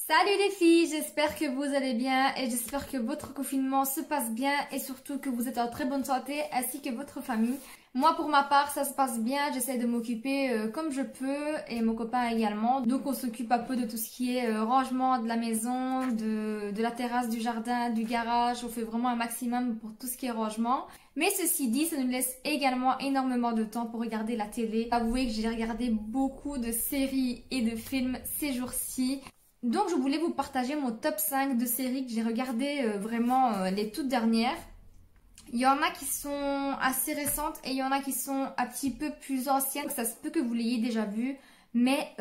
Salut les filles, j'espère que vous allez bien et j'espère que votre confinement se passe bien et surtout que vous êtes en très bonne santé ainsi que votre famille. Moi pour ma part ça se passe bien, j'essaie de m'occuper comme je peux et mon copain également. Donc on s'occupe un peu de tout ce qui est rangement de la maison, de la terrasse, du jardin, du garage. On fait vraiment un maximum pour tout ce qui est rangement. Mais ceci dit, ça nous laisse également énormément de temps pour regarder la télé. Avouez que j'ai regardé beaucoup de séries et de films ces jours-ci. Donc je voulais vous partager mon top 5 de séries que j'ai regardées vraiment les toutes dernières. Il y en a qui sont assez récentes et il y en a qui sont un petit peu plus anciennes. Ça se peut que vous l'ayez déjà vu. Mais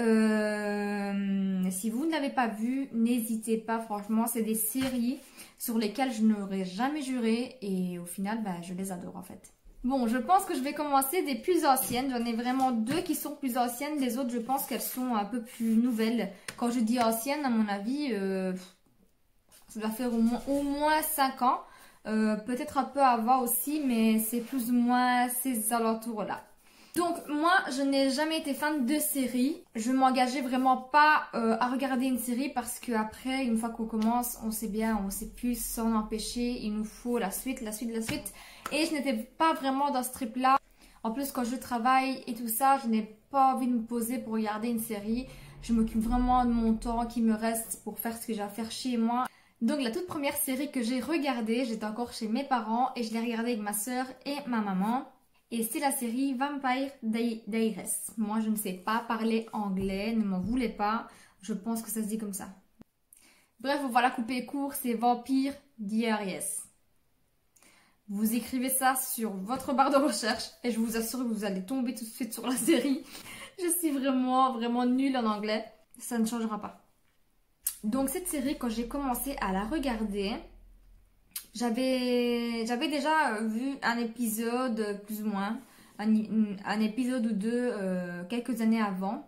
si vous ne l'avez pas vu, n'hésitez pas. Franchement, c'est des séries sur lesquelles je n'aurais jamais juré. Et au final, je les adore en fait. Bon, je pense que je vais commencer des plus anciennes. J'en ai vraiment deux qui sont plus anciennes. Les autres, je pense qu'elles sont un peu plus nouvelles. Quand je dis anciennes, à mon avis, ça doit faire au moins 5 ans. Peut-être un peu avant aussi, mais c'est plus ou moins ces alentours-là. Donc moi, je n'ai jamais été fan de séries. Je m'engageais vraiment pas à regarder une série parce que après, une fois qu'on commence, on sait bien, on sait plus s'en empêcher. Il nous faut la suite, la suite, la suite. Et je n'étais pas vraiment dans ce trip-là. En plus, quand je travaille et tout ça, je n'ai pas envie de me poser pour regarder une série. Je m'occupe vraiment de mon temps qui me reste pour faire ce que j'ai à faire chez moi. Donc la toute première série que j'ai regardée, j'étais encore chez mes parents et je l'ai regardée avec ma soeur et ma maman. Et c'est la série Vampire Diaries. Moi, je ne sais pas parler anglais, ne m'en voulez pas. Je pense que ça se dit comme ça. Bref, voilà, couper court, c'est Vampire Diaries. Vous écrivez ça sur votre barre de recherche et je vous assure que vous allez tomber tout de suite sur la série. Je suis vraiment, vraiment nulle en anglais. Ça ne changera pas. Donc cette série, quand j'ai commencé à la regarder, j'avais déjà vu un épisode, plus ou moins, un épisode ou deux quelques années avant.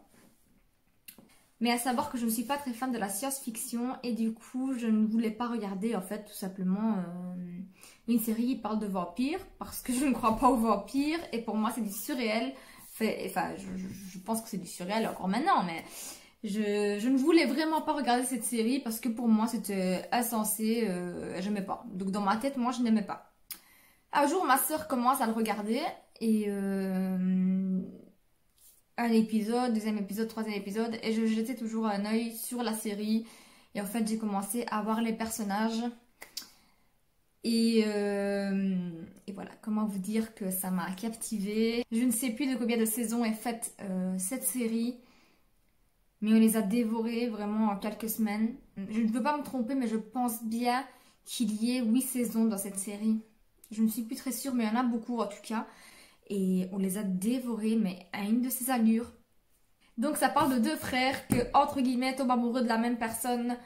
Mais à savoir que je ne suis pas très fan de la science-fiction et du coup, je ne voulais pas regarder en fait tout simplement une série qui parle de vampires parce que je ne crois pas aux vampires et pour moi c'est du surréel. Enfin, je pense que c'est du surréel encore maintenant, mais je ne voulais vraiment pas regarder cette série parce que pour moi c'était insensé, j'aimais pas. Donc dans ma tête, moi je n'aimais pas. Un jour, ma soeur commence à le regarder et un épisode, deuxième épisode, troisième épisode et je jetais toujours un œil sur la série et en fait j'ai commencé à voir les personnages et voilà, comment vous dire que ça m'a captivée. Je ne sais plus de combien de saisons est faite cette série, mais on les a dévorées vraiment en quelques semaines. Je ne veux pas me tromper, mais je pense bien qu'il y ait 8 saisons dans cette série. Je ne suis plus très sûre, mais il y en a beaucoup en tout cas. Et on les a dévorés, mais à une de ces allures. Donc ça parle de deux frères que, entre guillemets, tombent amoureux de la même personne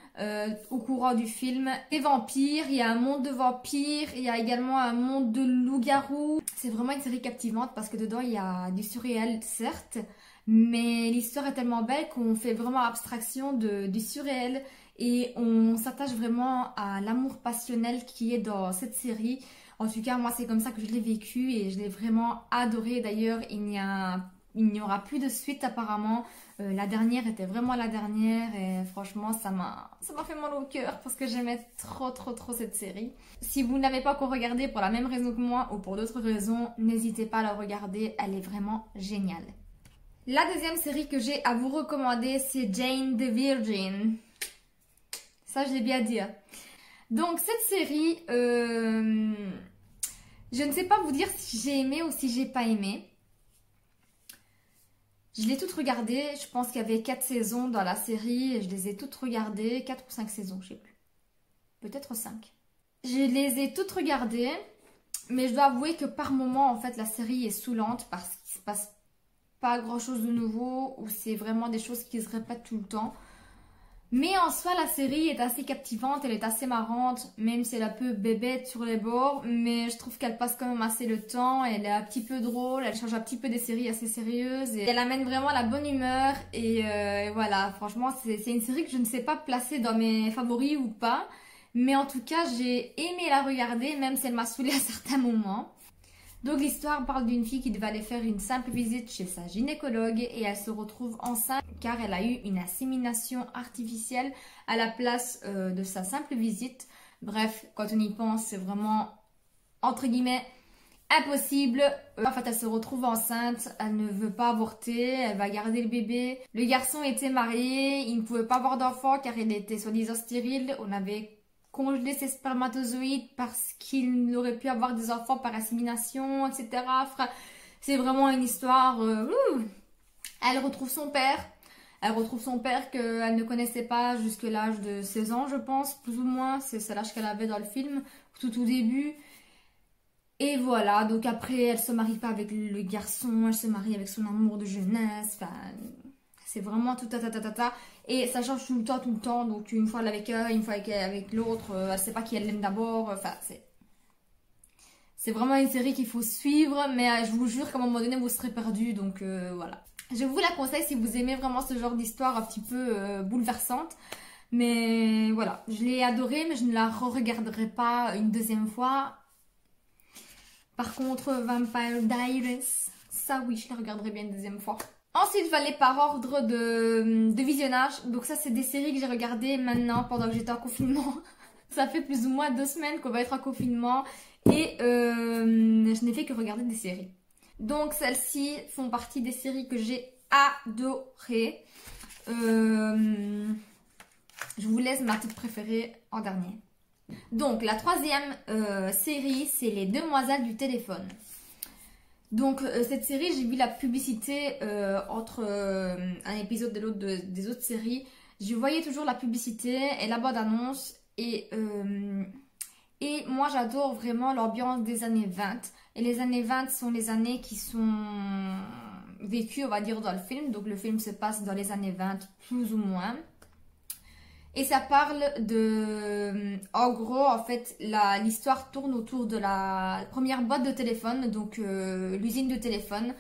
au courant du film. Des vampires, il y a un monde de vampires, il y a également un monde de loups-garous. C'est vraiment une série captivante parce que dedans il y a du surréel, certes, mais l'histoire est tellement belle qu'on fait vraiment abstraction du surréel et on s'attache vraiment à l'amour passionnel qui est dans cette série. En tout cas, moi, c'est comme ça que je l'ai vécu et je l'ai vraiment adoré. D'ailleurs, il n'y aura plus de suite apparemment. La dernière était vraiment la dernière et franchement, ça m'a fait mal au cœur parce que j'aimais trop, trop, trop cette série. Si vous ne l'avez pas encore regardée pour la même raison que moi ou pour d'autres raisons, n'hésitez pas à la regarder. Elle est vraiment géniale. La deuxième série que j'ai à vous recommander, c'est Jane the Virgin. Ça, je l'ai bien dit. Donc cette série, je ne sais pas vous dire si j'ai aimé ou si j'ai pas aimé. Je l'ai toute regardée, je pense qu'il y avait 4 saisons dans la série, et je les ai toutes regardées, 4 ou 5 saisons, je sais plus. Peut-être 5. Je les ai toutes regardées, mais je dois avouer que par moment, en fait, la série est saoulante parce qu'il se passe pas grand chose de nouveau, ou c'est vraiment des choses qui se répètent tout le temps. Mais en soi, la série est assez captivante, elle est assez marrante, même si elle est un peu bébête sur les bords, mais je trouve qu'elle passe quand même assez le temps, elle est un petit peu drôle, elle change un petit peu des séries assez sérieuses, et elle amène vraiment la bonne humeur, et voilà, franchement, c'est une série que je ne sais pas placer dans mes favoris ou pas, mais en tout cas, j'ai aimé la regarder, même si elle m'a saoulée à certains moments. Donc l'histoire parle d'une fille qui devait aller faire une simple visite chez sa gynécologue et elle se retrouve enceinte car elle a eu une insémination artificielle à la place de sa simple visite. Bref, quand on y pense, c'est vraiment, entre guillemets, impossible. En fait, elle se retrouve enceinte, elle ne veut pas avorter, elle va garder le bébé. Le garçon était marié, il ne pouvait pas avoir d'enfant car il était soi-disant stérile. On avait congeler ses spermatozoïdes parce qu'il n'aurait pu avoir des enfants par insémination, etc. C'est vraiment une histoire... Elle retrouve son père. Elle retrouve son père qu'elle ne connaissait pas jusqu'à l'âge de 16 ans, je pense, plus ou moins. C'est l'âge qu'elle avait dans le film, tout au début. Et voilà, donc après, elle se marie pas avec le garçon, elle se marie avec son amour de jeunesse. Enfin, c'est vraiment tout ta. Et ça change tout le temps. Donc une fois elle est avec un, une fois avec l'autre, elle sait pas qui elle aime d'abord. Enfin, c'est vraiment une série qu'il faut suivre. Mais je vous jure qu'à un moment donné, vous serez perdu. Donc voilà. Je vous la conseille si vous aimez vraiment ce genre d'histoire un petit peu bouleversante. Mais voilà, je l'ai adorée, mais je ne la re-regarderai pas une deuxième fois. Par contre, Vampire Diaries, ça oui, je la regarderai bien une deuxième fois. Ensuite, je vais aller par ordre de visionnage. Donc ça, c'est des séries que j'ai regardées maintenant pendant que j'étais en confinement. Ça fait plus ou moins 2 semaines qu'on va être en confinement. Et je n'ai fait que regarder des séries. Donc celles-ci font partie des séries que j'ai adorées. Je vous laisse ma petite préférée en dernier. Donc la troisième série, c'est Les Demoiselles du téléphone. Donc cette série, j'ai vu la publicité entre un épisode de l'autre des autres séries. Je voyais toujours la publicité et la bande-annonce et moi j'adore vraiment l'ambiance des années 20. Et les années 20 sont les années qui sont vécues, on va dire, dans le film. Donc le film se passe dans les années 20 plus ou moins. Et ça parle de... En gros, en fait, l'histoire tourne autour de la première boîte de téléphone, donc l'usine de téléphone,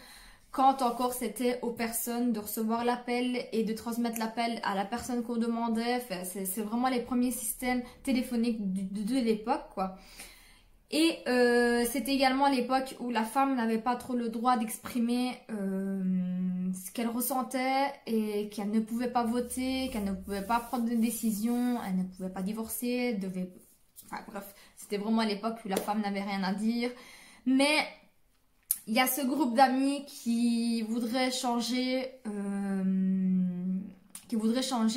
quand encore c'était aux personnes de recevoir l'appel et de transmettre l'appel à la personne qu'on demandait. Enfin, c'est vraiment les premiers systèmes téléphoniques de l'époque, quoi. Et c'était également l'époque où la femme n'avait pas trop le droit d'exprimer ce qu'elle ressentait et qu'elle ne pouvait pas voter, qu'elle ne pouvait pas prendre de décision, elle ne pouvait pas divorcer, Enfin bref, c'était vraiment l'époque où la femme n'avait rien à dire. Mais il y a ce groupe d'amis qui voudrait changer...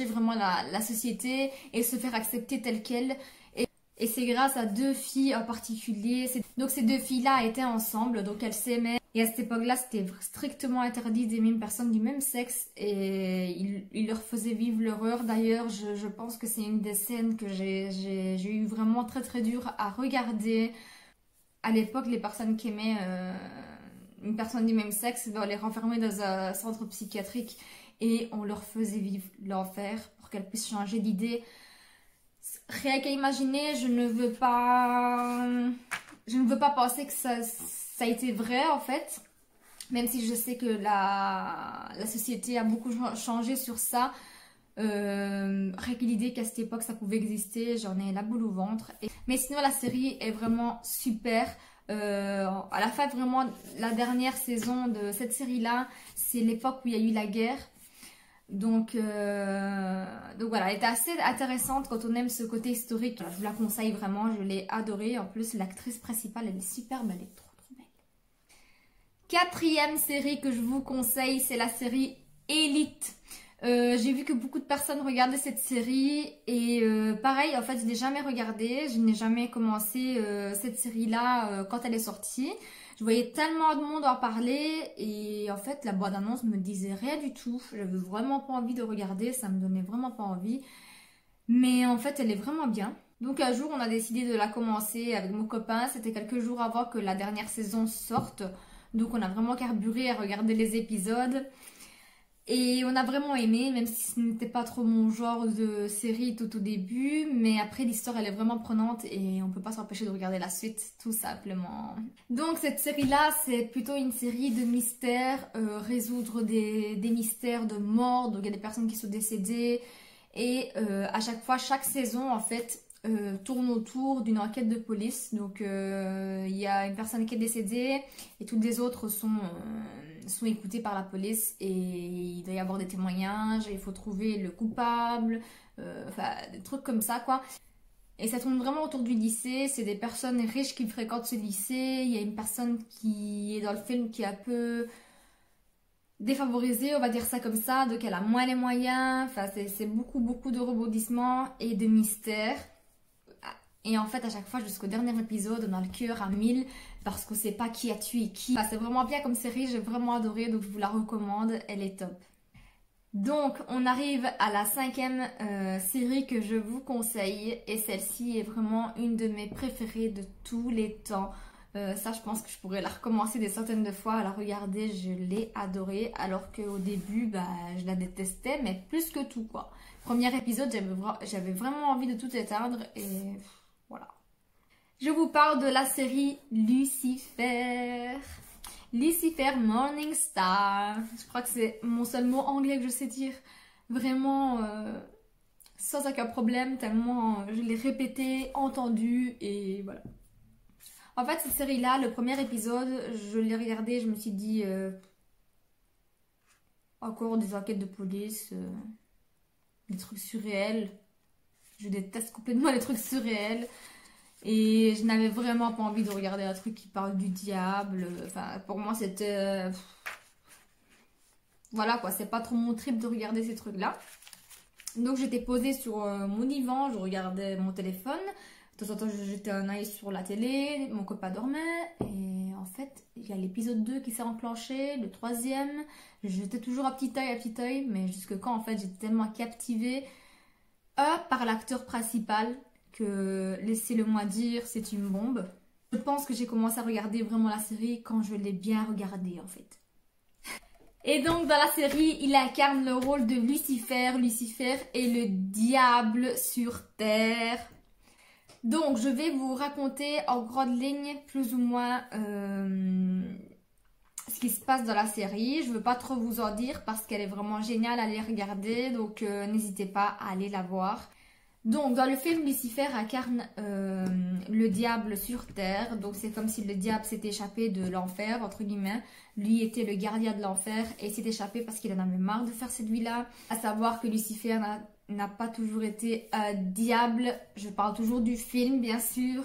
vraiment la société et se faire accepter telle qu'elle. Et c'est grâce à 2 filles en particulier. Donc ces 2 filles-là étaient ensemble, donc elles s'aimaient. Et à cette époque-là, c'était strictement interdit d'aimer une personne du même sexe. Et il leur faisait vivre l'horreur. D'ailleurs, je pense que c'est une des scènes que j'ai eu vraiment très très dur à regarder. À l'époque, les personnes qui aimaient une personne du même sexe, on les renfermait dans un centre psychiatrique. Et on leur faisait vivre l'enfer pour qu'elles puissent changer d'idée. Rien qu'à imaginer, je ne veux pas penser que ça a été vrai en fait, même si je sais que la société a beaucoup changé sur ça. Rien que l'idée qu'à cette époque ça pouvait exister, j'en ai la boule au ventre. Mais sinon la série est vraiment super. À la fin, vraiment, la dernière saison de cette série-là, c'est l'époque où il y a eu la guerre. Donc voilà, elle était assez intéressante quand on aime ce côté historique. Je vous la conseille vraiment, je l'ai adorée. En plus, l'actrice principale, elle est superbe, elle est trop belle. 4e série que je vous conseille, c'est la série Élite. J'ai vu que beaucoup de personnes regardaient cette série et pareil, en fait, je n'ai jamais regardé, je n'ai jamais commencé cette série-là quand elle est sortie. Je voyais tellement de monde en parler et en fait la bande-annonce me disait rien du tout. J'avais vraiment pas envie de regarder, ça me donnait vraiment pas envie. Mais en fait elle est vraiment bien. Donc un jour on a décidé de la commencer avec mon copain. C'était quelques jours avant que la dernière saison sorte. Donc on a vraiment carburé à regarder les épisodes. Et on a vraiment aimé, même si ce n'était pas trop mon genre de série tout au début. Mais après, l'histoire, elle est vraiment prenante et on ne peut pas s'empêcher de regarder la suite, tout simplement. Donc, cette série-là, c'est plutôt une série de mystères, résoudre des mystères de mort. Donc, il y a des personnes qui sont décédées. Et à chaque fois, chaque saison, en fait, tourne autour d'une enquête de police. Donc il y a une personne qui est décédée et toutes les autres sont écoutées par la police et il doit y avoir des témoignages, et il faut trouver le coupable, enfin des trucs comme ça quoi. Et ça tourne vraiment autour du lycée, c'est des personnes riches qui fréquentent ce lycée. Il y a une personne qui est dans le film qui est un peu défavorisée, on va dire ça comme ça, donc elle a moins les moyens. Enfin, c'est beaucoup de rebondissements et de mystères. Et en fait, à chaque fois, jusqu'au dernier épisode, on a le cœur à 1000 parce qu'on sait pas qui a tué qui. Enfin, c'est vraiment bien comme série, j'ai vraiment adoré, donc je vous la recommande, elle est top. Donc, on arrive à la 5e série que je vous conseille, et celle-ci est vraiment une de mes préférées de tous les temps. Ça, je pense que je pourrais la recommencer des centaines de fois à la regarder, je l'ai adorée, alors qu'au début, bah, je la détestais, mais plus que tout, quoi. Premier épisode, j'avais vraiment envie de tout éteindre, et voilà. Je vous parle de la série Lucifer. Lucifer Morningstar. Je crois que c'est mon seul mot anglais que je sais dire. Vraiment sans aucun problème, tellement je l'ai répété, entendu et voilà. En fait, cette série-là, le premier épisode, je l'ai regardé, je me suis dit encore des enquêtes de police, des trucs surréels. Je déteste complètement les trucs surréels. Et je n'avais vraiment pas envie de regarder un truc qui parle du diable. Enfin, pour moi, c'était... Voilà quoi, c'est pas trop mon trip de regarder ces trucs-là. Donc j'étais posée sur mon divan, je regardais mon téléphone. De temps en temps, je jetais un œil sur la télé, mon copain dormait. Et en fait, il y a l'épisode 2 qui s'est enclenché, le 3e. Je jetais toujours à petit œil, mais jusque quand en fait j'étais tellement captivée par l'acteur principal que, laissez-le-moi dire, c'est une bombe. Je pense que j'ai commencé à regarder vraiment la série quand je l'ai bien regardée en fait. Et donc dans la série, il incarne le rôle de Lucifer. Lucifer est le diable sur terre. Donc je vais vous raconter en grandes lignes plus ou moins ce qui se passe dans la série. Je ne veux pas trop vous en dire parce qu'elle est vraiment géniale à aller regarder, donc n'hésitez pas à aller la voir. Donc dans le film, Lucifer incarne le diable sur terre. Donc c'est comme si le diable s'était échappé de l'enfer, entre guillemets. Lui était le gardien de l'enfer et s'est échappé parce qu'il en avait marre de faire cette vie-là. À savoir que Lucifer n'a pas toujours été un diable. Je parle toujours du film, bien sûr.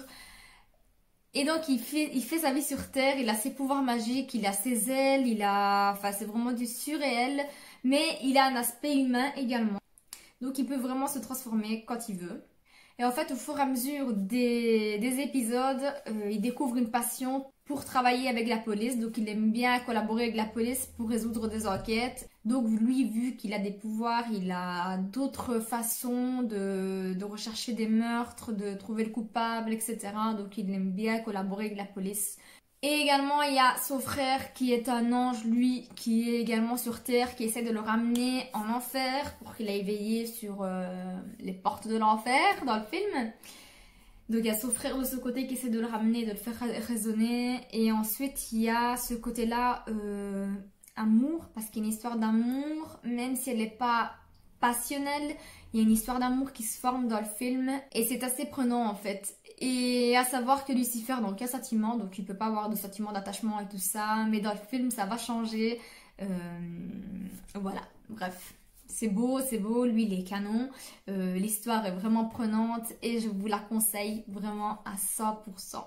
Et donc il fait sa vie sur terre, il a ses pouvoirs magiques, il a ses ailes, enfin c'est vraiment du surréel. Mais il a un aspect humain également. Donc il peut vraiment se transformer quand il veut. Et en fait, au fur et à mesure des épisodes, il découvre une passion pour travailler avec la police. Donc il aime bien collaborer avec la police pour résoudre des enquêtes. Donc lui, vu qu'il a des pouvoirs, il a d'autres façons de rechercher des meurtres, de trouver le coupable, etc. Donc il aime bien collaborer avec la police. Et également, il y a son frère qui est un ange, lui, qui est également sur Terre, qui essaie de le ramener en enfer pour qu'il aille veiller sur les portes de l'enfer dans le film. Donc il y a son frère de ce côté qui essaie de le ramener, de le faire raisonner. Et ensuite, il y a ce côté-là, amour, parce qu'il y a une histoire d'amour, même si elle n'est pas passionnelle. Il y a une histoire d'amour qui se forme dans le film et c'est assez prenant en fait. Et à savoir que Lucifer n'a aucun sentiment, donc il ne peut pas avoir de sentiment d'attachement et tout ça, mais dans le film ça va changer. Voilà, bref. C'est beau, lui il est canon, l'histoire est vraiment prenante et je vous la conseille vraiment à 100%.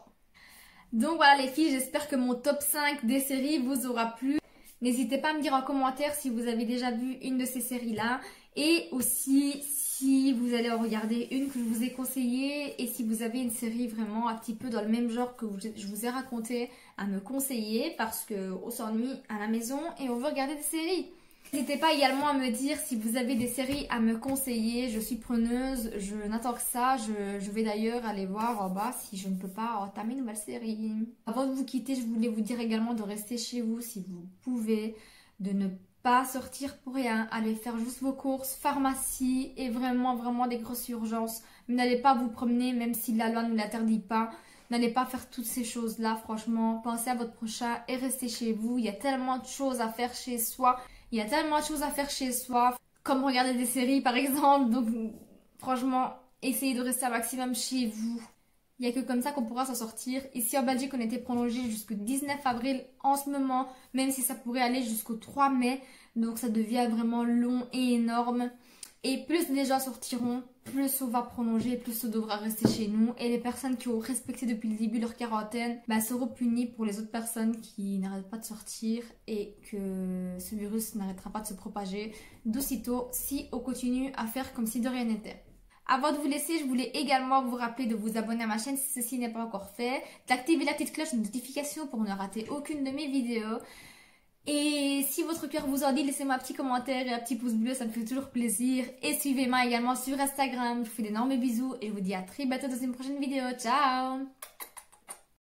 Donc voilà les filles, j'espère que mon top 5 des séries vous aura plu. N'hésitez pas à me dire en commentaire si vous avez déjà vu une de ces séries-là. Et aussi si vous allez en regarder une que je vous ai conseillée. Et si vous avez une série vraiment un petit peu dans le même genre que je vous ai raconté à me conseiller. Parce qu'on s'ennuie à la maison et on veut regarder des séries. N'hésitez pas également à me dire si vous avez des séries à me conseiller. Je suis preneuse, je n'attends que ça. Je vais d'ailleurs aller voir en bas si je ne peux pas entamer une nouvelle série. Avant de vous quitter, je voulais vous dire également de rester chez vous si vous pouvez. De ne pas sortir pour rien. Aller faire juste vos courses, pharmacie et vraiment des grosses urgences. Mais n'allez pas vous promener même si la loi ne l'interdit pas. N'allez pas faire toutes ces choses-là, franchement. Pensez à votre prochain et restez chez vous. Il y a tellement de choses à faire chez soi. Il y a tellement de choses à faire chez soi, comme regarder des séries par exemple. Donc franchement, essayez de rester un maximum chez vous. Il n'y a que comme ça qu'on pourra s'en sortir. Ici en Belgique, on était prolongé jusqu'au 19 avril en ce moment, même si ça pourrait aller jusqu'au 3 mai. Donc ça devient vraiment long et énorme. Et plus les gens sortiront, plus on va prolonger, plus on devra rester chez nous. Et les personnes qui ont respecté depuis le début leur quarantaine seront punies pour les autres personnes qui n'arrêtent pas de sortir et que ce virus n'arrêtera pas de se propager d'aussitôt si on continue à faire comme si de rien n'était. Avant de vous laisser, je voulais également vous rappeler de vous abonner à ma chaîne si ceci n'est pas encore fait, d'activer la petite cloche de notification pour ne rater aucune de mes vidéos. Et si votre cœur vous en dit, laissez-moi un petit commentaire et un petit pouce bleu, ça me fait toujours plaisir. Et suivez-moi également sur Instagram. Je vous fais d'énormes bisous et je vous dis à très bientôt dans une prochaine vidéo. Ciao!